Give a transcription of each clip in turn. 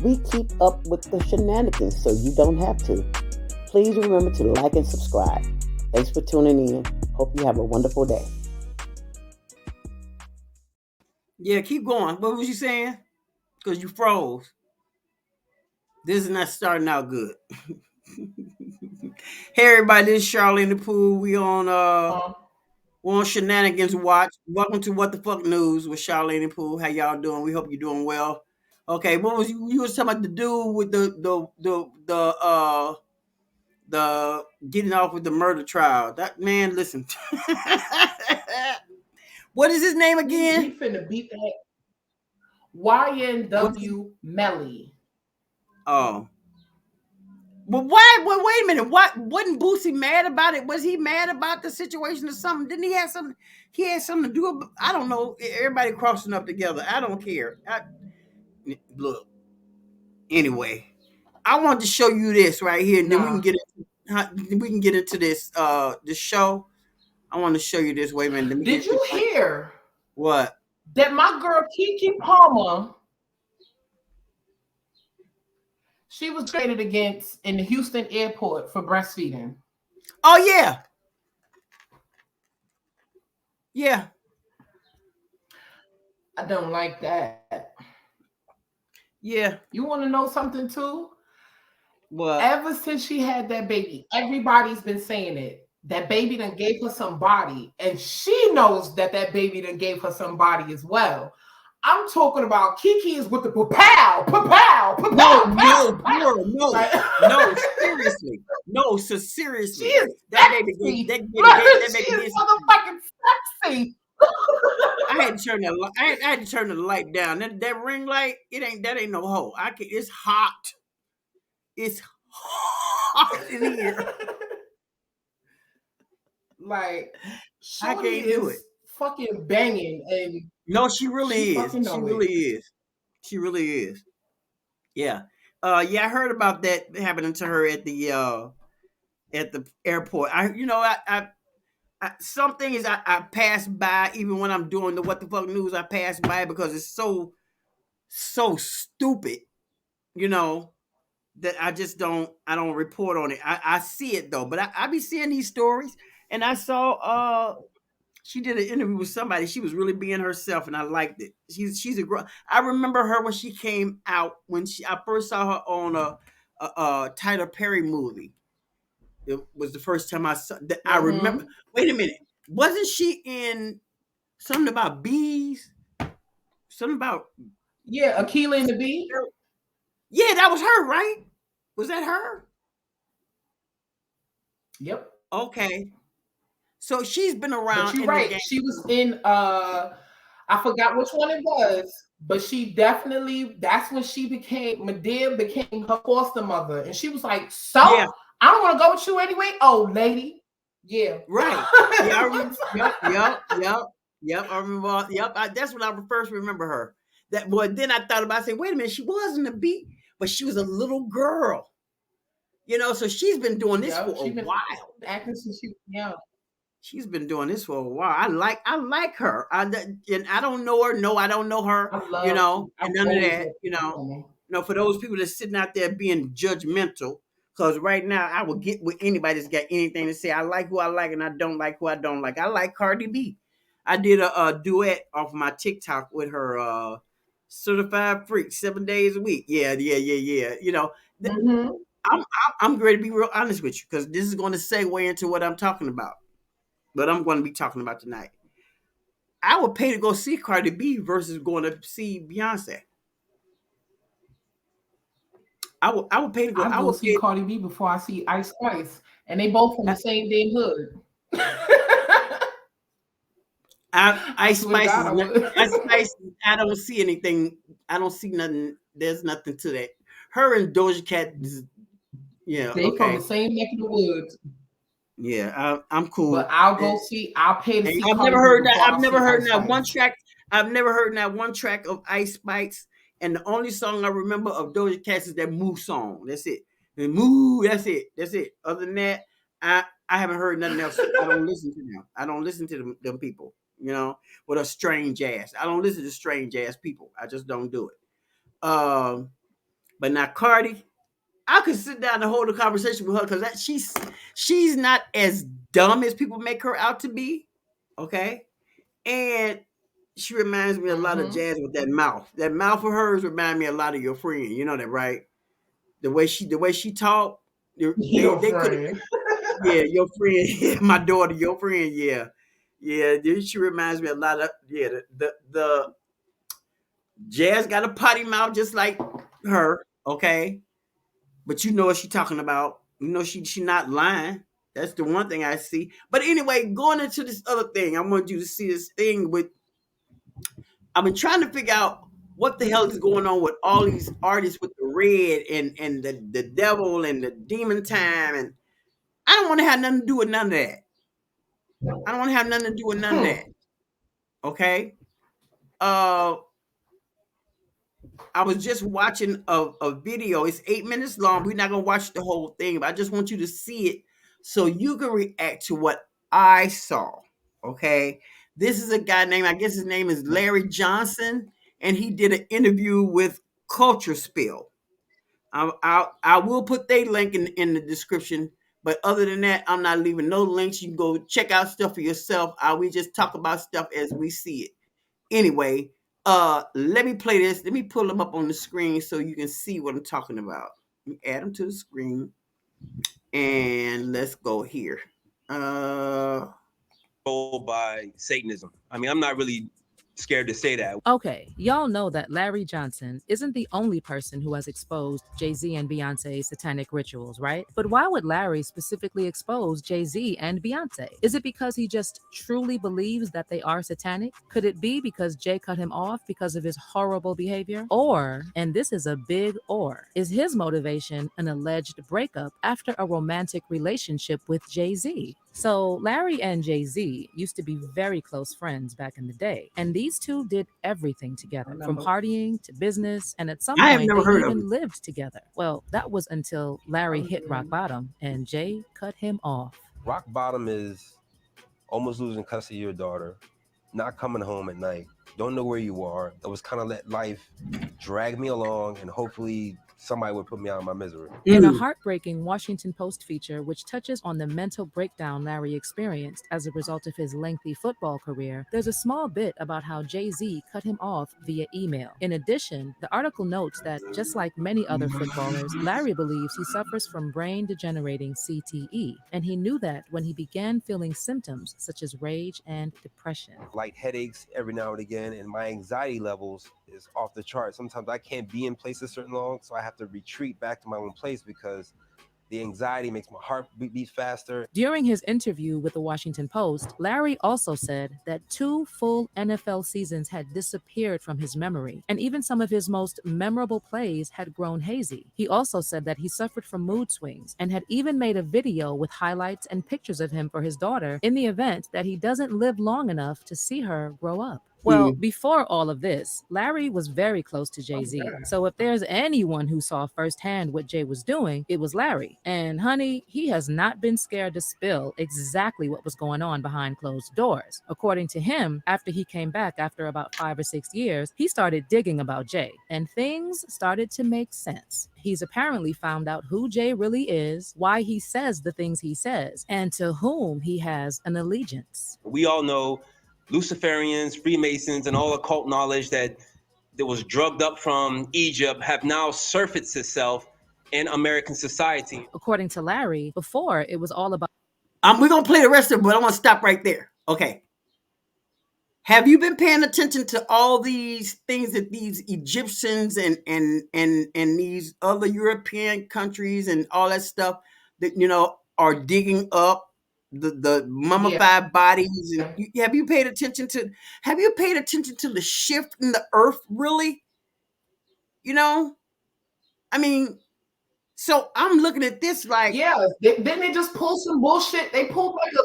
We keep up with the shenanigans so you don't have to. Please remember to like and subscribe. Thanks for tuning in. Hope you have a wonderful day. Yeah, keep going. What was you saying? Because you froze. This is not starting out good. Hey everybody, this is Charlie in the pool. We're on Shenanigans Watch. Welcome to What the Fuck News with Charlene and Pooh. How y'all doing? We hope you're doing well. Okay, what was you was talking about the dude with the getting off with the murder trial? That man, listen. What is his name He again? finna beat that What is, YNW Melly. oh. Well, why? Well, wait a minute. What wasn't Boosie mad about it? Was he mad about the situation or something? Didn't he have something? He had something to do. I don't know. Everybody crossing up together. I don't care. Look. Anyway, I want to show you this right here, and then Nah. we can get into this show. I want to show you this. Wait a minute. Let me Did you hear what? that my girl Kiki Palmer, she was traded against in the Houston airport for breastfeeding? Oh yeah, yeah. I don't like that. Yeah. You want to know something too? What? Ever since she had that baby, everybody's been saying it. That baby done gave her some body, and she knows that that baby done gave her some body as well. I'm talking about Kiki is with the pow, pow, no, seriously, no, so seriously, she is that baby, sexy. that baby, She is motherfucking sexy. I had to turn the light down. That ring light, that ain't no hoe. It's hot. It's hot in here. Like, I can't do it. Fucking banging, and no, she really is. She really is. Yeah. Yeah, I heard about that happening to her at the airport. Some things I pass by even when I'm doing the What the Fuck News. I pass by because it's so stupid, that I don't report on it. I see it though, but I be seeing these stories, and I saw she did an interview with somebody. She was really being herself, and I liked it. She's a girl. I remember her when she came out, I first saw her on a Tyler Perry movie. It was the first time I saw that. I remember. Wait a minute, wasn't she in something about bees? Something about Akilah and the Bee. Yeah, that was her, right? Was that her? Yep. Okay. So she's been around. But you're right. She was in I forgot which one it was, but she definitely, that's when Madea became her foster mother. And she was like, so yeah. I don't want to go with you anyway, old lady. Yeah. Right. Yeah, I remember. Yep. I remember. Yep. That's when I first remember her. Then I thought about saying, wait a minute, she wasn't a bee, but she was a little girl. So she's been doing this for a while. Acting since she was young. She's been doing this for a while. I like her. And I don't know her. No, I don't know her. And none of that. For those people that's sitting out there being judgmental, because right now I will get with anybody that's got anything to say. I like who I like, and I don't like who I don't like. I like Cardi B. I did a duet off my TikTok with her, Certified Freak, 7 days a week. Yeah. I'm ready to be real honest with you, because this is going to segue into what I'm talking about. But I'm going to be talking about tonight. I would pay to go see Cardi B versus going to see Beyonce. I would pay to go. I would see Cardi B before I see Ice Spice, and they both from the same damn hood. Ice Spice. I don't see anything. I don't see nothing. There's nothing to that. Her and Doja Cat. Yeah, they from the same neck of the woods. Yeah, I'm cool. But I'll go see. I'll pay to see. I've never heard that. I've never heard that one track. I've never heard that one track of Ice Spice. And the only song I remember of Doja Cat is that "Move" song. That's it. The "Move." That's it. Other than that, I haven't heard nothing else. I don't listen to them. I don't listen to them people. With a strange ass. I don't listen to strange ass people. I just don't do it. But But now Cardi, I could sit down and hold a conversation with her because she's not as dumb as people make her out to be. Okay. And she reminds me a lot of Jazz with that mouth. That mouth of hers remind me a lot of your friend. You know that, right? The way she talked, they could have. Yeah, your friend, yeah, my daughter, your friend, yeah, yeah. She reminds me a lot of the Jazz got a potty mouth just like her, okay. But you know what she talking about. You know she not lying. That's the one thing I see. But anyway, going into this other thing, I want you to see this thing with. I've been trying to figure out what the hell is going on with all these artists with the red and the devil and the demon time, and I don't want to have nothing to do with none of that. I don't want to have nothing to do with none of that. Okay. I was just watching a video. It's 8 minutes long. We're not gonna watch the whole thing, but I just want you to see it so you can react to what I saw. Okay. This is a guy named, I guess his name is Larry Johnson, and he did an interview with Culture Spill. I will put their link in the description. But other than that, I'm not leaving no links. You can go check out stuff for yourself. We just talk about stuff as we see it. Anyway, let me play this. Let me pull them up on the screen so you can see what I'm talking about. Let me add them to the screen. And let's go here. By Satanism. I mean, I'm not really scared to say that. Okay, y'all know that Larry Johnson isn't the only person who has exposed Jay-Z and Beyonce's satanic rituals, right? But why would Larry specifically expose Jay-Z and Beyonce? Is it because he just truly believes that they are satanic? Could it be because Jay cut him off because of his horrible behavior? Or, and this is a big or, is his motivation an alleged breakup after a romantic relationship with Jay-Z? So Larry and Jay-Z used to be very close friends back in the day, and these two did everything together, from partying to business, and at some point they even lived together. Well, that was until Larry hit rock bottom and Jay cut him off. Rock bottom is almost losing custody of your daughter, not coming home at night, don't know where you are. It was kind of let life drag me along, and hopefully somebody would put me out of my misery. In a heartbreaking Washington Post feature, which touches on the mental breakdown Larry experienced as a result of his lengthy football career, there's a small bit about how Jay-Z cut him off via email. In addition, the article notes that, just like many other footballers, Larry believes he suffers from brain-degenerating CTE, and he knew that when he began feeling symptoms such as rage and depression. Light headaches every now and again, and my anxiety levels is off the chart. Sometimes I can't be in places certain long, so I have to retreat back to my own place because the anxiety makes my heart beat faster. During his interview with the Washington Post, Larry also said that 2 full NFL seasons had disappeared from his memory, and even some of his most memorable plays had grown hazy. He also said that he suffered from mood swings and had even made a video with highlights and pictures of him for his daughter in the event that he doesn't live long enough to see her grow up. Well, before all of this, Larry was very close to Jay-Z. So if there's anyone who saw firsthand what Jay was doing, it was Larry. And honey, he has not been scared to spill exactly what was going on behind closed doors. According to him, after he came back after about 5 or 6 years, he started digging about Jay, and things started to make sense. He's apparently found out who Jay really is, why he says the things he says, and to whom he has an allegiance. We all know Luciferians, Freemasons, and all occult knowledge that was drugged up from Egypt have now surfaced itself in American society. According to Larry, before it was all about... We're going to play the rest of it, but I want to stop right there. Okay. Have you been paying attention to all these things that these Egyptians and these other European countries and all that stuff that, you know, are digging up the mummified bodies? And have you paid attention to the shift in the earth, really? You know, I mean, so I'm looking at this like, then they just pulled some bullshit. They pulled like a...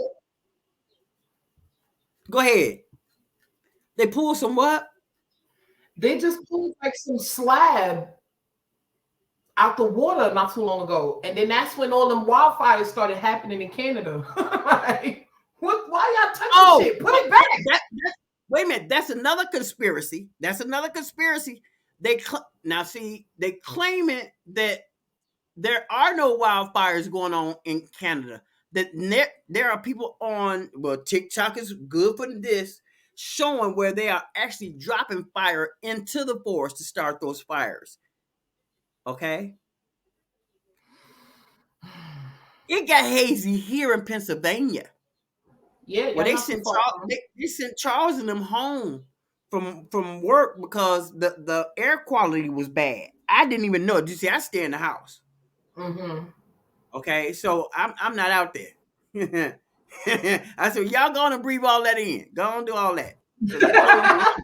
Go ahead. They pulled some what? They just pulled like some slab out the water not too long ago, and then that's when all them wildfires started happening in Canada. Like, what? Why y'all touching shit? Put it back. Wait a minute. That's another conspiracy. now see they claiming that there are no wildfires going on in Canada. That there are people on TikTok is good for this, showing where they are actually dropping fire into the forest to start those fires. Okay, it got hazy here in Pennsylvania. Yeah, Well, y'all not too far from. they sent Charles and them home from work because the air quality was bad. I didn't even know. Did you see? I stay in the house. Mm-hmm. Okay, so I'm not out there. I said, y'all going to breathe all that in. Go on do all that. Because I told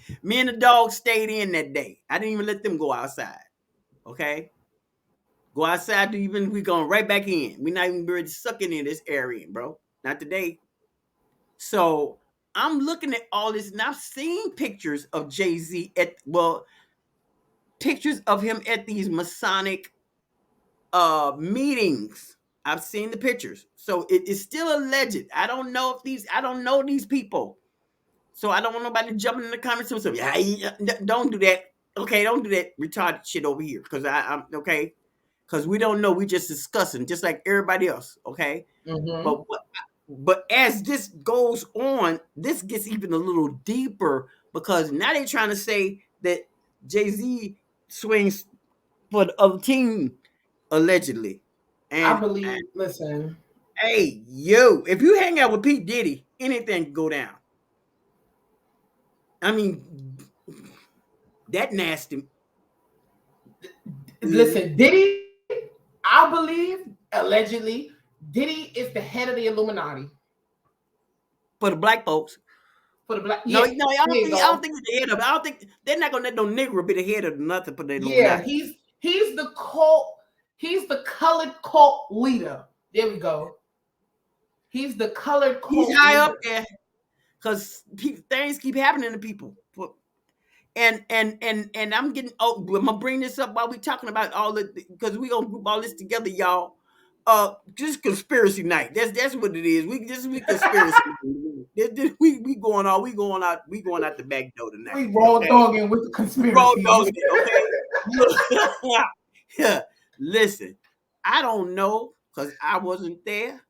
you, me and the dog stayed in that day. I didn't even let them go outside. Okay? Go outside, we going right back in. We're not even ready sucking in this area, bro. Not today. So I'm looking at all this, and I've seen pictures of Jay-Z pictures of him at these Masonic meetings. I've seen the pictures. So it is still alleged. I don't know these people. So I don't want nobody jumping in the comments and saying, yeah, don't do that. Okay, don't do that retarded shit over here. Because I'm okay. Because we don't know. We just discussing, just like everybody else. Okay. Mm-hmm. But as this goes on, this gets even a little deeper because now they're trying to say that Jay-Z swings for the other team allegedly. I And believe. Listen. hey, yo, if you hang out with P. Diddy, anything can go down. I mean, that nasty. Listen, Diddy. I believe allegedly Diddy is the head of the Illuminati For the black folks. for the black. No, Yeah, I don't think he's the head of it. I don't think they're not gonna let no Negro be the head of nothing for the Illuminati. Yeah, he's the cult. He's the colored cult leader. There we go. He's the colored cult. He's high leader. up there because things keep happening to people. And I'm getting. Oh, I'm gonna bring this up while we talking about all the because we gonna group all this together, y'all. Just conspiracy night. That's what it is. We conspiracy. we going out. We going out the back door tonight. We raw dogging with the conspiracy. Raw dogging it, okay. Yeah. Listen, I don't know because I wasn't there,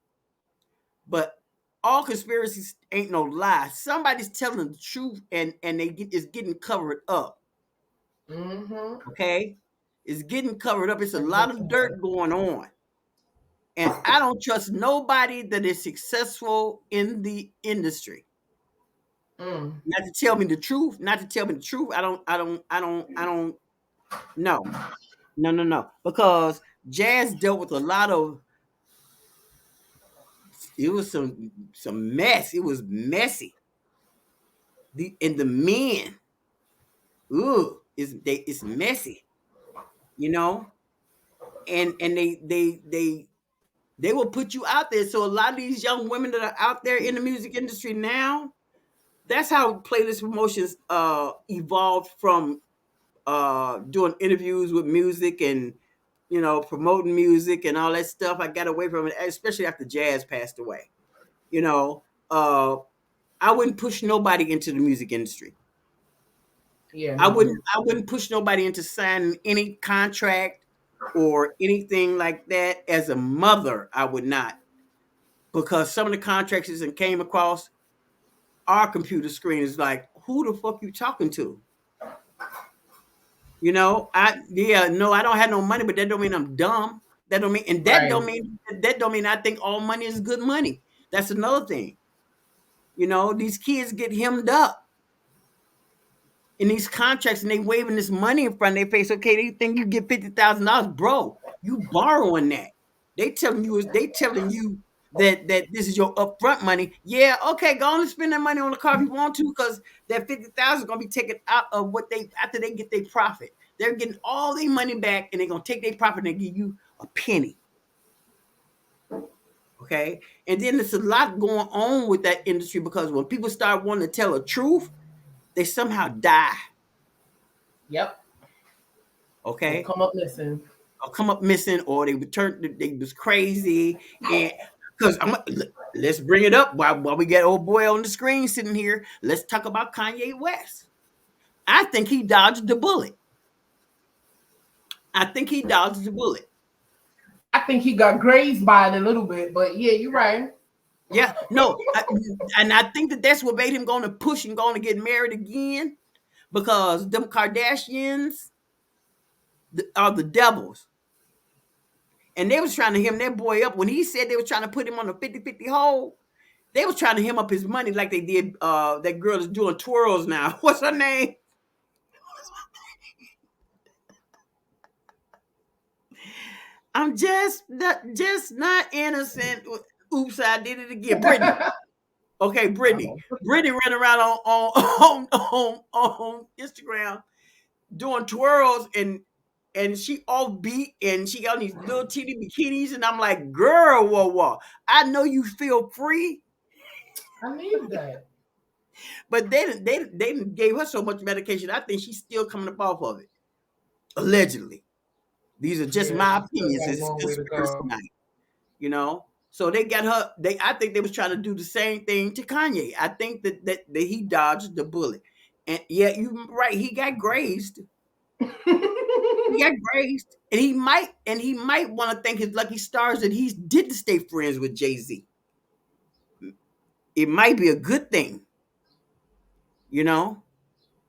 but all conspiracies ain't no lie. Somebody's telling the truth, and it's getting covered up. Mm-hmm. Okay, it's getting covered up. It's a lot of dirt going on, and I don't trust nobody that is successful in the industry. Not to tell me the truth. Not to tell me the truth. I don't. No. Because Jazz dealt with a lot of. It was some mess. It was messy. The men, it's messy, you know, and they will put you out there. So a lot of these young women that are out there in the music industry now, that's how playlist promotions evolved from doing interviews with music and promoting music and all that stuff. I got away from it, especially after Jazz passed away. I wouldn't push nobody into the music industry. Yeah, I wouldn't push nobody into signing any contract or anything like that. As a mother, I would not, because some of the contracts that came across our computer screen is like, who the fuck you talking to? I don't have no money, but that don't mean I'm dumb. That don't mean I think all money is good money. That's another thing. These kids get hemmed up in these contracts, and they waving this money in front of their face. Okay, they think you get $50,000, bro. You borrowing that? They telling you that this is your upfront money. Yeah, okay, go on and spend that money on the car if you want to, because that $50,000 is gonna be taken out of what after they get their profit. They're getting all their money back, and they're gonna take their profit and give you a penny. Okay, and then there's a lot going on with that industry, because when people start wanting to tell the truth, they somehow die. Yep. Okay. They'll come up missing. Or they was crazy. And because let's bring it up while we get old boy on the screen sitting here. Let's talk about Kanye West. I think he dodged the bullet. I think he dodged the bullet. I think he got grazed by it a little bit, but yeah, you're right. Yeah, no, and I think that that's what made him going to push and going to get married again because them Kardashians are the devils. And they was trying to hem that boy up when he said they were trying to put him on a 50-50 hole. They was trying to hem up his money like they did. That girl is doing twirls now. What's her name? I'm just not innocent. Oops, I did it again. Brittany. Okay, Brittany. Brittany ran around on Instagram doing twirls and she all beat and she got these little teeny bikinis and I'm like, girl, whoa. I know you feel free. I need that. But they gave her so much medication. I think she's still coming up off of it. Allegedly. These are just my opinions. It's first night. You know? So they got her. I think they was trying to do the same thing to Kanye. I think that he dodged the bullet. And yeah, you're right. He got grazed. He got grazed. And he might want to thank his lucky stars that he didn't stay friends with Jay-Z. It might be a good thing. You know?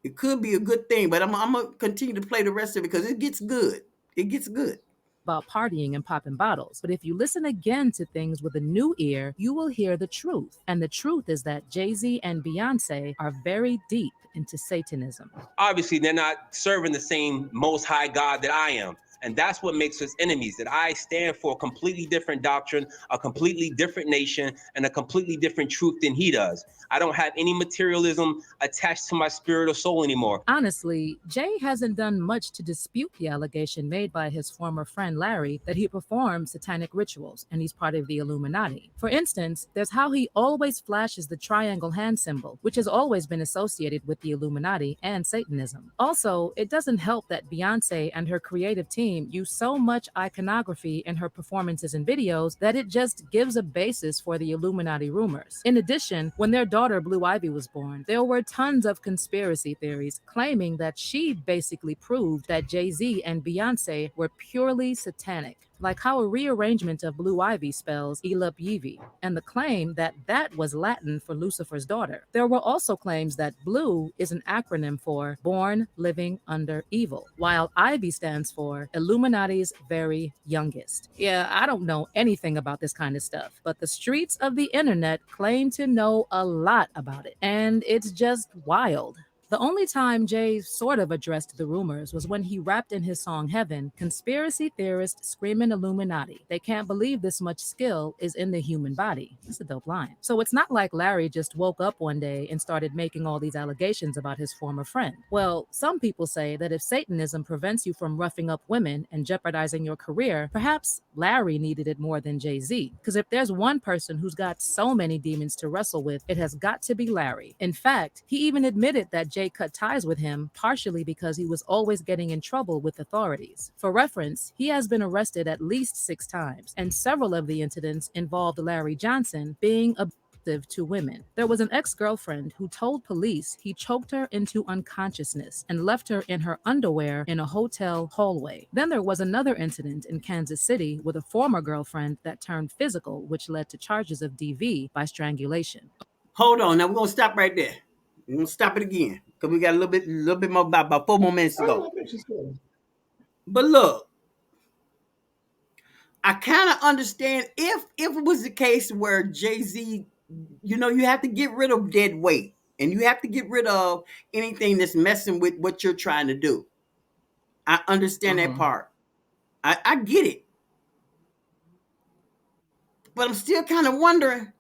It could be a good thing, but I'm gonna continue to play the rest of it because it gets good. It gets good. About partying and popping bottles. But if you listen again to things with a new ear, you will hear the truth. And the truth is that Jay-Z and Beyonce are very deep into Satanism. Obviously, they're not serving the same most high God that I am. And that's what makes us enemies, that I stand for a completely different doctrine, a completely different nation, and a completely different truth than he does. I don't have any materialism attached to my spirit or soul anymore. Honestly, Jay hasn't done much to dispute the allegation made by his former friend Larry that he performs satanic rituals and he's part of the Illuminati. For instance, there's how he always flashes the triangle hand symbol, which has always been associated with the Illuminati and Satanism. Also, it doesn't help that Beyonce and her creative team use so much iconography in her performances and videos that it just gives a basis for the Illuminati rumors. In addition, when their daughter Blue Ivy was born, there were tons of conspiracy theories claiming that she basically proved that Jay-Z and Beyonce were purely satanic, like how a rearrangement of Blue Ivy spells Elup Yevi, and the claim that that was Latin for Lucifer's daughter. There were also claims that Blue is an acronym for Born Living Under Evil, while Ivy stands for Illuminati's very youngest. Yeah, I don't know anything about this kind of stuff, but the streets of the internet claim to know a lot about it, and it's just wild. The only time Jay sort of addressed the rumors was when he rapped in his song Heaven, conspiracy theorists screaming Illuminati. They can't believe this much skill is in the human body. That's a dope line. So it's not like Larry just woke up one day and started making all these allegations about his former friend. Well, some people say that if Satanism prevents you from roughing up women and jeopardizing your career, perhaps Larry needed it more than Jay-Z. Because if there's one person who's got so many demons to wrestle with, it has got to be Larry. In fact, he even admitted that Jay cut ties with him partially because he was always getting in trouble with authorities. For reference, he has been arrested at least 6 times, and several of the incidents involved Larry Johnson being abusive to women. There was an ex-girlfriend who told police he choked her into unconsciousness and left her in her underwear in a hotel hallway. Then there was another incident in Kansas City with a former girlfriend that turned physical, which led to charges of DV by strangulation. Hold on, now we're gonna stop right there. We're gonna stop it again because we got a little bit more about 4 more minutes to go. But look, I kind of understand if it was the case where Jay-Z, you know, you have to get rid of dead weight and you have to get rid of anything that's messing with what you're trying to do. I understand that part. I get it, but I'm still kind of wondering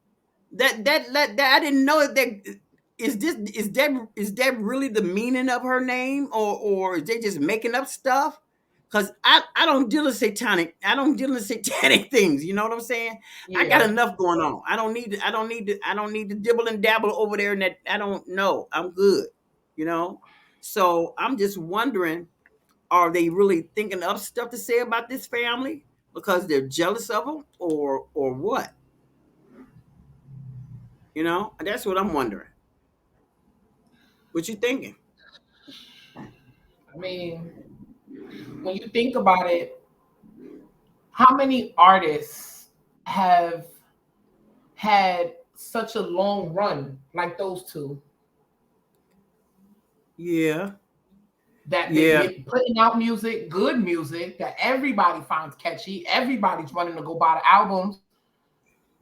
that I didn't know that. Is that really the meaning of her name, or is they just making up stuff? Because I don't deal with satanic. I don't deal with satanic things. You know what I'm saying? Yeah. I got enough going on. I don't need to dibble and dabble over there. And that I don't know. I'm good. You know. So I'm just wondering, are they really thinking of stuff to say about this family because they're jealous of them, or what? You know, that's what I'm wondering. What you thinking? I mean, when you think about it, how many artists have had such a long run like those two? Yeah. That they Yeah. get putting out music, good music that everybody finds catchy. Everybody's running to go buy the albums.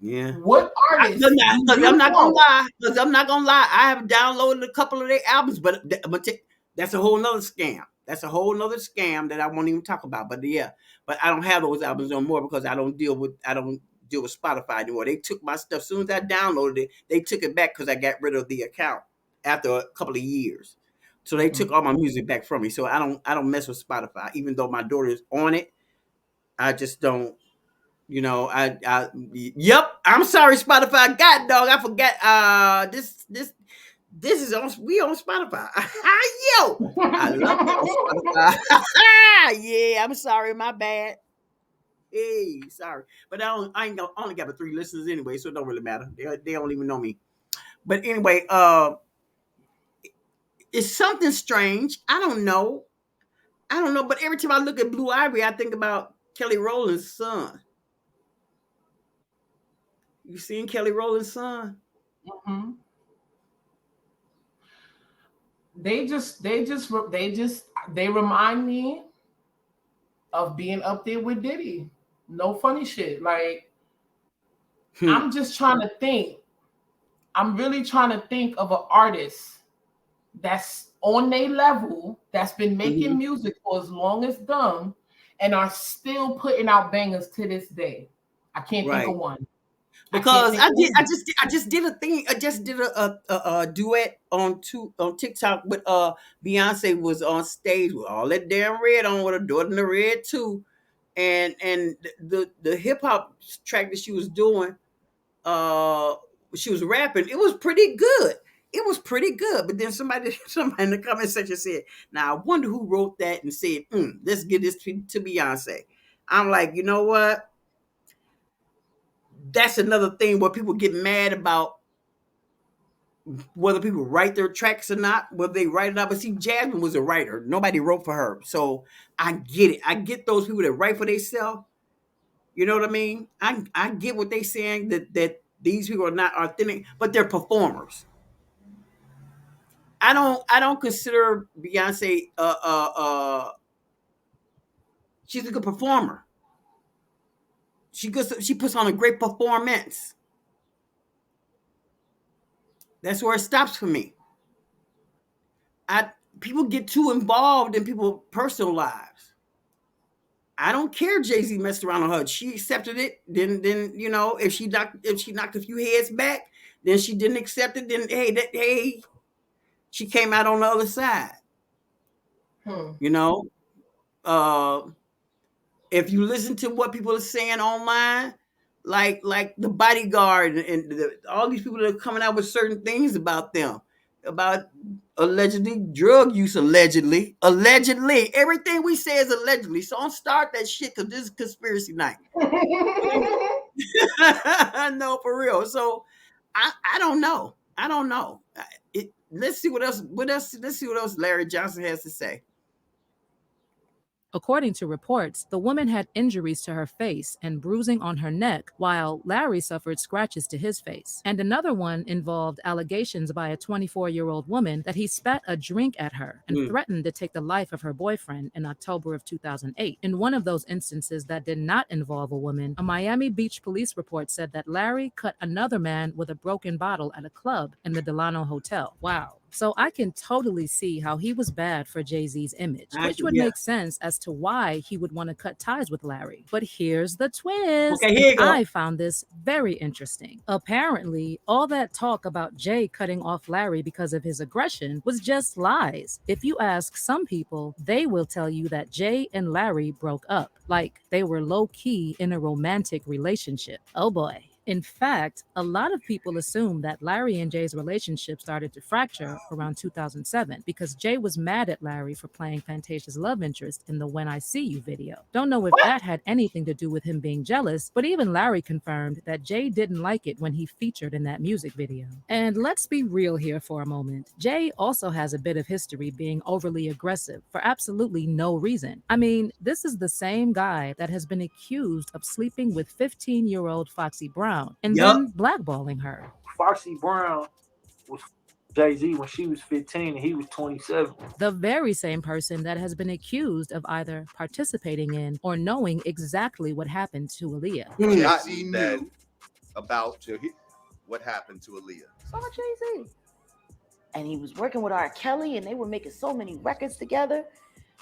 Yeah. What artists do Because you I'm not gonna know? lie. Because I'm not gonna lie. I have downloaded a couple of their albums, but that's a whole nother scam. That's a whole nother scam that I won't even talk about. But yeah, but I don't have those albums no more because I don't deal with Spotify anymore. They took my stuff as soon as I downloaded it. They took it back because I got rid of the account after a couple of years. So they took all my music back from me. So I don't mess with Spotify, even though my daughter is on it. I just don't. Yep. I'm sorry, Spotify. God dog, I forgot. This is on. We on Spotify. Yo, I love it on Spotify. Yeah, I'm sorry, my bad. Hey, sorry, but I ain't gonna, only got the 3 listeners anyway, so it don't really matter. They don't even know me. But anyway, it's something strange. I don't know. But every time I look at Blue Ivy, I think about Kelly Rowland's son. You seen Kelly Rowland's son? Mhm. They remind me of being up there with Diddy. No funny shit. Like, I'm just trying to think. I'm really trying to think of an artist that's on their level, that's been making music for as long as them, and are still putting out bangers to this day. I can't think of one. Because I just did a thing. I just did a duet on TikTok with Beyonce was on stage with all that damn red on with her daughter in the red too, and the hip hop track that she was doing, she was rapping. It was pretty good. It was pretty good. But then somebody in the comment section said, "Now I wonder who wrote that and said, let's give this to Beyonce." I'm like, you know what? That's another thing where people get mad about whether people write their tracks or not, whether they write it out. But see, Jasmine was a writer. Nobody wrote for her. So I get it. I get those people that write for themselves. You know what I mean? I get what they saying that these people are not authentic, but they're performers. I don't consider Beyonce she's a good performer. She puts on a great performance. That's where it stops for me. People get too involved in people's personal lives. I don't care. Jay-Z messed around on her. She accepted it. Then if she knocked a few heads back, then she didn't accept it. Then she came out on the other side. You know, if you listen to what people are saying online, like the bodyguard and all these people that are coming out with certain things about them, about allegedly drug use, allegedly, everything we say is allegedly. So don't start that shit because this is conspiracy night. No, for real. So I don't know. Let's see what else. Let's see what else Larry Johnson has to say. According to reports, the woman had injuries to her face and bruising on her neck, while Larry suffered scratches to his face. And another one involved allegations by a 24-year-old woman that he spat a drink at her and threatened to take the life of her boyfriend in October of 2008. In one of those instances that did not involve a woman, a Miami Beach police report said that Larry cut another man with a broken bottle at a club in the Delano Hotel. Wow. So I can totally see how he was bad for Jay-Z's image, which would make sense as to why he would want to cut ties with Larry. But here's the twist. Okay, here you go. I found this very interesting. Apparently, all that talk about Jay cutting off Larry because of his aggression was just lies. If you ask some people, they will tell you that Jay and Larry broke up, like they were low-key in a romantic relationship. Oh boy. In fact, a lot of people assume that Larry and Jay's relationship started to fracture around 2007 because Jay was mad at Larry for playing Fantasia's love interest in the When I See You video. Don't know if that had anything to do with him being jealous, but even Larry confirmed that Jay didn't like it when he featured in that music video. And let's be real here for a moment. Jay also has a bit of history being overly aggressive for absolutely no reason. I mean, this is the same guy that has been accused of sleeping with 15-year-old Foxy Brown and then blackballing her. Foxy Brown was Jay-Z when she was 15 and he was 27. The very same person that has been accused of either participating in or knowing exactly what happened to Aaliyah. Jay-Z knew about what happened to Aaliyah. Saw Jay-Z. And he was working with R. Kelly and they were making so many records together.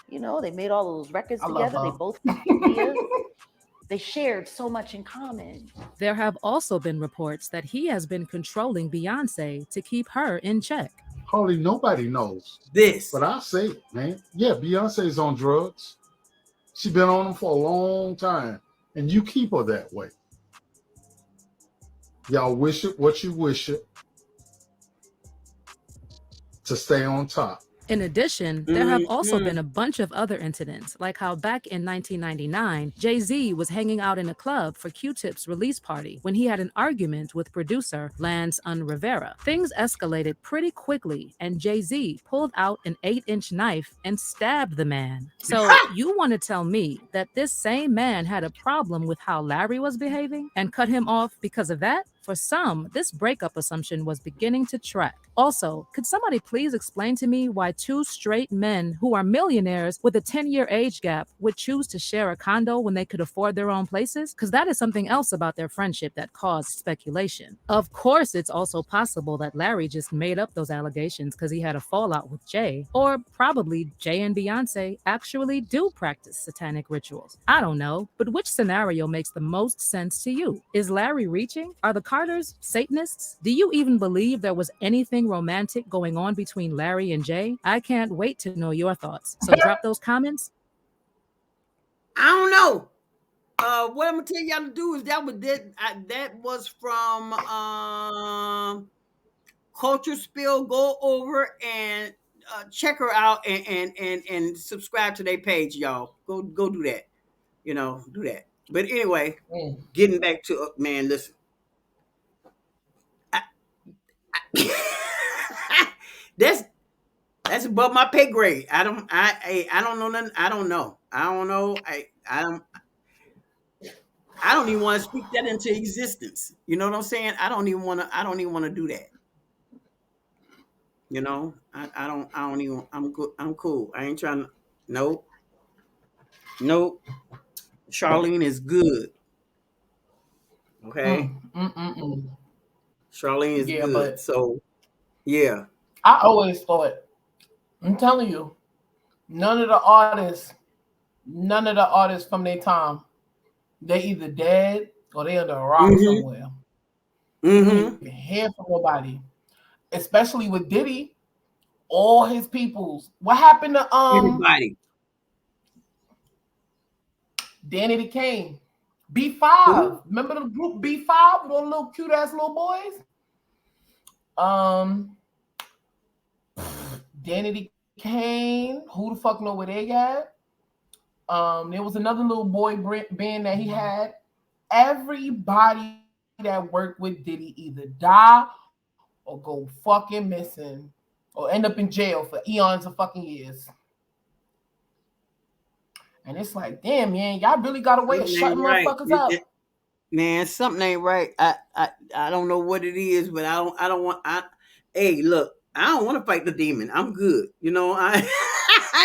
You know, they made all those records together. They both Aaliyah. They shared so much in common. There have also been reports that he has been controlling Beyonce to keep her in check. Hardly nobody knows this. But I'll say it, man. Yeah, Beyonce's on drugs. She's been on them for a long time. And you keep her that way. Y'all wish it what you wish it to stay on top. In addition, there have also been a bunch of other incidents, like how back in 1999, Jay-Z was hanging out in a club for Q-Tip's release party when he had an argument with producer Lance Rivera. Things escalated pretty quickly, and Jay-Z pulled out an 8-inch knife and stabbed the man. So you want to tell me that this same man had a problem with how Larry was behaving and cut him off because of that? For some, this breakup assumption was beginning to track. Also, could somebody please explain to me why two straight men who are millionaires with a 10-year age gap would choose to share a condo when they could afford their own places? Because that is something else about their friendship that caused speculation. Of course, it's also possible that Larry just made up those allegations because he had a fallout with Jay. Or probably Jay and Beyonce actually do practice satanic rituals. I don't know, but which scenario makes the most sense to you? Is Larry reaching? Are the Carters Satanists? Do you even believe there was anything romantic going on between Larry and Jay? I can't wait to know your thoughts. So drop those comments. I don't know. What I'm gonna tell y'all to do is that was from Culture Spill. Go over and check her out and subscribe to their page, y'all. Go do that. You know, do that. But anyway, getting back to man, listen. That's above my pay grade. I don't know nothing. I don't know. I don't even want to speak that into existence. You know what I'm saying? I don't even want to do that. You know, I don't even, I'm good. I'm cool. I ain't trying to, nope. Charlene is good. Okay. Charlene is good. But so, yeah. I always thought, I'm telling you, none of the artists from their time, they either dead or they under a rock somewhere. You don't even hear from nobody. Especially with Diddy, all his peoples. What happened to everybody? Danny the Kane, B5. Remember the group B5 with all the little cute ass little boys? Danny the Kane. Who the fuck know where they got? There was another little boy band that he had. Everybody that worked with Diddy either die or go fucking missing or end up in jail for eons of fucking years. And it's like, damn, man, y'all really got a way of shutting motherfuckers up. Man, something ain't right. I don't know what it is, but hey, look, I don't want to fight the demon. I'm good. You know, I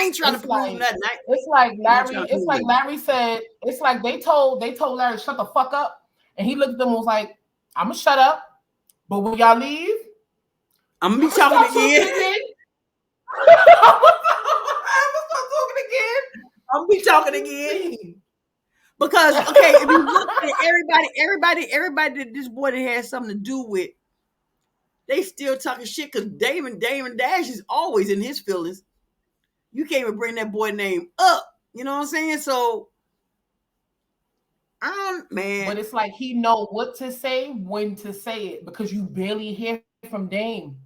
ain't trying to prove nothing. It's like Larry said, it's like they told Larry, shut the fuck up. And he looked at them and was like, I'm gonna shut up. But when y'all leave, I'm gonna be talking again. I'm gonna be talking again. Because okay, if you look at everybody that this boy that has something to do with, they still talking shit because Damon Dash is always in his feelings. You can't even bring that boy name up. You know what I'm saying? So Man. But it's like he know what to say, when to say it, because you barely hear from Dame.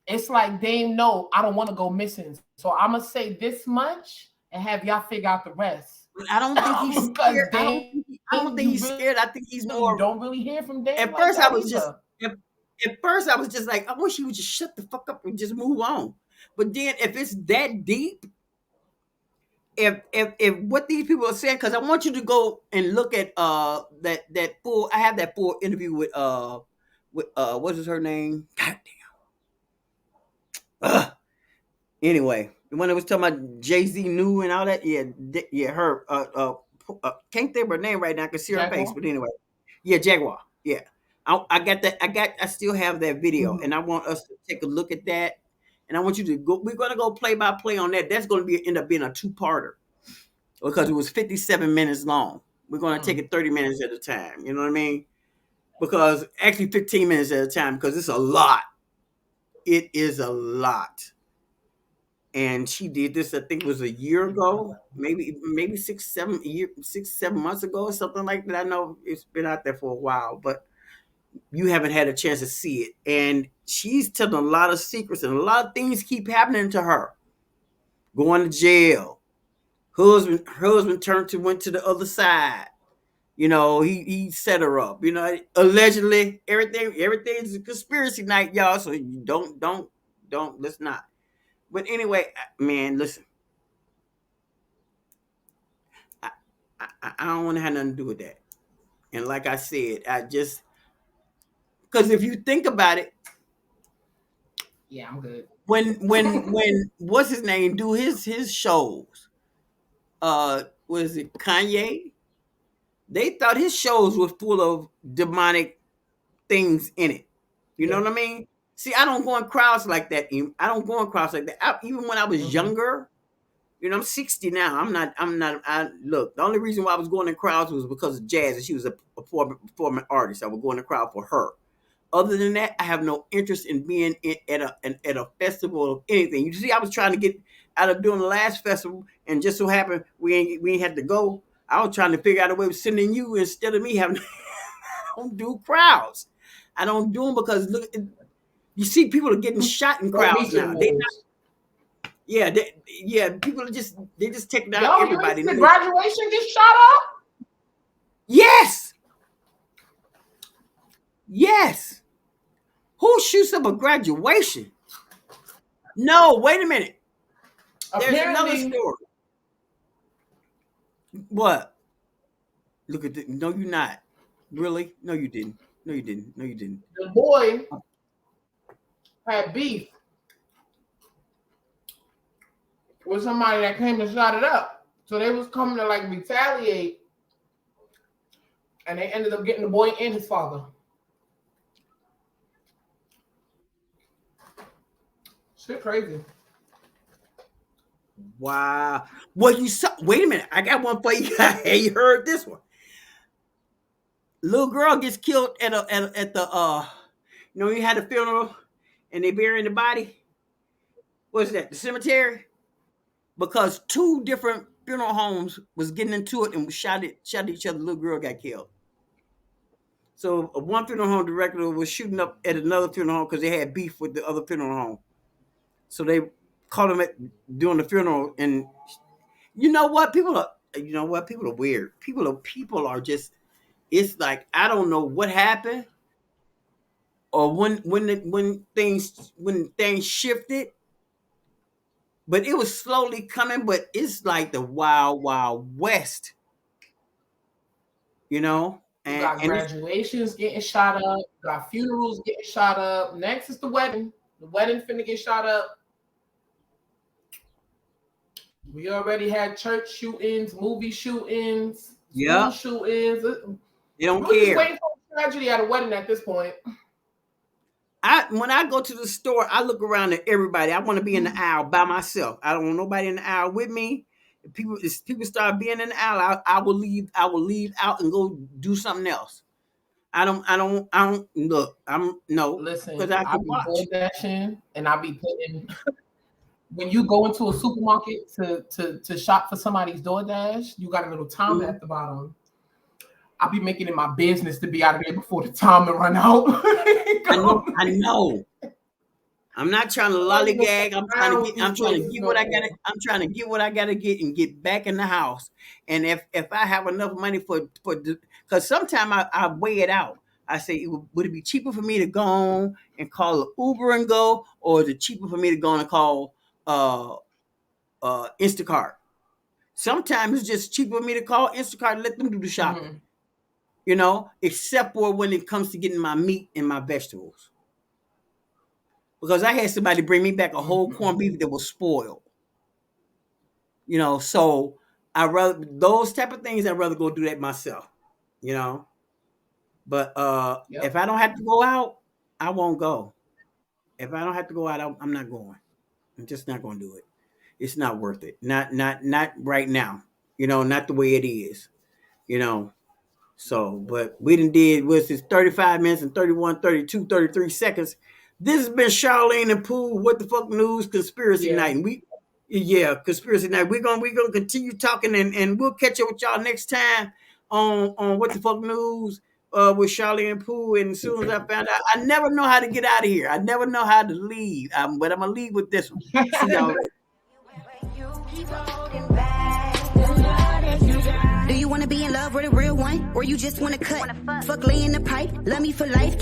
It's like Dame, no, I don't want to go missing. So I'm going to say this much and have y'all figure out the rest. I don't think he's scared. I don't think he's scared. I think he's more. You don't really hear from Dame. At first, I was just like, I wish he would just shut the fuck up and just move on. But then, if it's that deep, if what these people are saying, because I want you to go and look at that full. I have that full interview with what is her name? Goddamn. Anyway, the one that was talking about Jay-Z knew and all that. Yeah, her. Can't think of her name right now. I can see her Jaguar? face, but anyway, yeah, Jaguar. Yeah, I got that. I still have that video, and I want us to take a look at that. And I want you to go. We're gonna go play by play on that. That's gonna end up being a 2-parter because it was 57 minutes long. We're gonna take it 30 minutes at a time. You know what I mean? Because actually 15 minutes at a time because it's a lot. It is a lot. And she did this, I think it was a year ago, maybe 6-7 months ago or something like that. I know it's been out there for a while, but you haven't had a chance to see it. And she's telling a lot of secrets and a lot of things keep happening to her. Going to jail. Husband went to the other side. You know, he set her up. You know, allegedly everything is a conspiracy night, y'all. So you let's not. But anyway, man, listen. I don't want to have nothing to do with that. And like I said, because if you think about it, yeah, I'm good. When what's his name do his shows? What is it, Kanye? They thought his shows were full of demonic things in it. You know what I mean? See, I don't go in crowds like that. I don't go in crowds like that. Even when I was younger, you know, I'm 60 now. Look, the only reason why I was going in crowds was because of Jazz, and she was a performing artist. I would go in the crowd for her. Other than that, I have no interest in being at a festival of anything. You see, I was trying to get out of doing the last festival, and just so happened we ain't had to go. I was trying to figure out a way of sending you instead of me having. I don't do crowds. I don't do them because look, you see people are getting shot in crowds now. People are just taking out everybody. The graduation get shot up? Yes. Who shoots up a graduation? No, wait a minute. There's another story. What? Look at no, you're not. Really? No, you didn't. No, you didn't. The boy had beef with somebody that came and shot it up. So they was coming to like retaliate, and they ended up getting the boy and his father. Shit crazy. Wow. Well, you saw. Wait a minute. I got one for you. Hey, you heard this one? Little girl gets killed at the you had a funeral and they burying the body. What's that? The cemetery? Because 2 different funeral homes was getting into it and shot each other. The little girl got killed. So one funeral home director was shooting up at another funeral home because they had beef with the other funeral home. So they caught him doing the funeral, and you know what? People are weird. People are just. It's like I don't know what happened, or when things shifted, but it was slowly coming. But it's like the wild, wild west, you know. You got graduations getting shot up. You got funerals getting shot up. Next is the wedding. The wedding finna get shot up. We already had church shootings, movie shootings, school shootings. They don't We're care. just waiting for a tragedy at a wedding at this point. When I go to the store, I look around at everybody. I want to be in the aisle by myself. I don't want nobody in the aisle with me. If people start being in the aisle, I will leave out and go do something else. I don't look. Listen, because I can watch. Be dashing, and I be putting. When you go into a supermarket to shop for somebody's DoorDash, you got a little timer at the bottom. I'll be making it my business to be out of there before the time to run out. I know. I'm not trying to lollygag. I'm trying to get what I gotta. I'm trying to get what I gotta get and get back in the house. And if I have enough money because sometimes I weigh it out. I say, would it be cheaper for me to go on and call an Uber and go, or is it cheaper for me to go on and call Instacart? Sometimes it's just cheaper for me to call Instacart and let them do the shopping. Except for when it comes to getting my meat and my vegetables. Because I had somebody bring me back a whole corned beef that was spoiled. So those type of things, I'd rather go do that myself, But if I don't have to go out, I won't go. If I don't have to go out, I'm not going. I'm just not going to do it. It's not worth it. Not right now. Not the way it is. So, but we done did, what's this, 35 minutes and 31, 32, 33 seconds. This has been Charlene and Pooh, What the Fuck News, Conspiracy Night. And Conspiracy Night. We're gonna continue talking and we'll catch up with y'all next time on What the Fuck News with Charlene and Pooh. And as soon as I found out, I never know how to get out of here. I never know how to leave. But I'm gonna leave with this one. See y'all. Do you want to be in love with a real one? Or you just want to cut? Fuck lay in the pipe, love me for life.